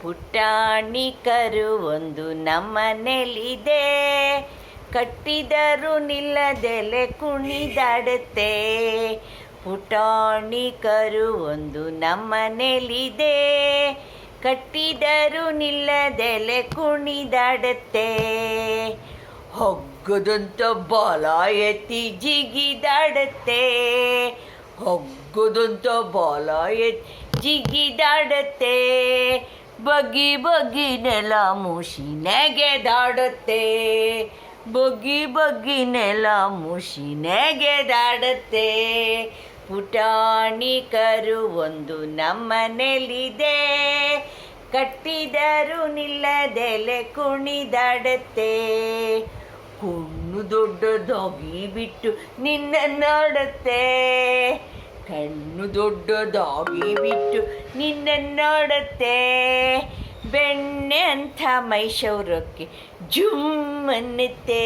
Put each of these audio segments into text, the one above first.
ಪುಟಾಣಿ ಕರು ಒಂದು ನಮ್ಮನೆಲಿದೆ, ಕಟ್ಟಿದರೂ ನಿಲ್ಲದೆಲೆ ಕುಣಿದಾಡುತ್ತೆ. ಪುಟಾಣಿ ಕರು ಒಂದು ನಮ್ಮನೆಲಿದೆ, ಕಟ್ಟಿದರೂ ನಿಲ್ಲದೆಲೆ ಕುಣಿದಾಡುತ್ತೆ. ಹಗ್ಗದಂತ ಬಾಲ ಎತ್ತಿ ಜಿಗಿದಾಡುತ್ತೆ, ಹಗ್ಗದಂತ ಬಾಲ ಎತ್ತಿ ಜಿಗಿದಾಡುತ್ತೆ. ಬಗ್ಗಿ ಬಗ್ಗಿ ನೆಲ ಮುಷಿ ನೆಗೆದಾಡುತ್ತೆ, ಬಗ್ಗಿ ಬಗ್ಗಿ ನೆಲ ಮುಷಿ ನೆಗೆದಾಡುತ್ತೆ. ಪುಟಾಣಿ ಕರು ಒಂದು ನಮ್ಮನೆಲಿದೆ, ಕಟ್ಟಿದರೂ ನಿಲ್ಲದೆಲೆ ಕುಣಿದಾಡುತ್ತೆ. ಕಣ್ಣು ದೊಡ್ಡದಾಗಿ ಬಿಟ್ಟು ನಿನ್ನ ನೋಡುತ್ತೆ, ಕಣ್ಣು ದೊಡ್ಡದಾಗಿ ಬಿಟ್ಟು ನಿನ್ನ ನೋಡುತ್ತೆ. ಬೆಣ್ಣೆ ಅಂಥ ಮೈಶೌರಕ್ಕೆ ಜುಮ್ ಅನ್ನುತ್ತೆ,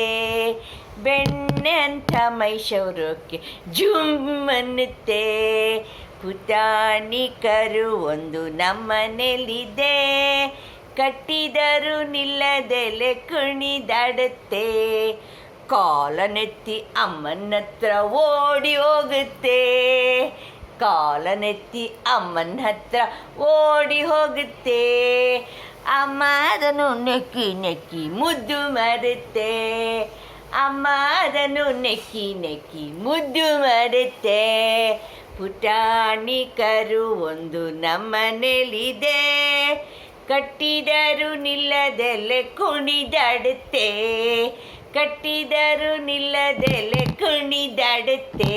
ಬೆಣ್ಣೆ ಅಂಥ ಮೈಶೌರಕ್ಕೆ ಜುಮ್ ಅನ್ನುತ್ತೆ. ಪುಟಾಣಿ ಕರು ಒಂದು ನಮ್ಮನೆಲಿದೆ, ಕಟ್ಟಿದರೂ ನಿಲ್ಲದೆಲೆ ಕುಣಿದಾಡುತ್ತೆ. ಕಾಲನೆತ್ತಿ ಅಮ್ಮನ ಹತ್ರ ಓಡಿ ಹೋಗುತ್ತೆ, ಕಾಲನೆತ್ತಿ ಅಮ್ಮನ ಹತ್ರ ಓಡಿ ಹೋಗುತ್ತೆ. ಅಮ್ಮ ಅದನ್ನು ನೆಕ್ಕಿ ನೆಕ್ಕಿ ಮುದ್ದು ಮಾಡುತ್ತೆ, ಅಮ್ಮ ಅದನ್ನು ನೆಕ್ಕಿ ನೆಕ್ಕಿ ಮುದ್ದು ಮಾಡುತ್ತೆ. ಪುಟಾಣಿ ಕರು ಒಂದು ನಮ್ಮನೆಲಿದೆ, ಕಟ್ಟಿದರೂ ನಿಲ್ಲದೆಲೆ ಕುಣಿದಾಡುತ್ತೆ, ಕಟ್ಟಿದರೂ ನಿಲ್ಲದೆಲೆ ಕುಣಿದಾಡುತ್ತೆ.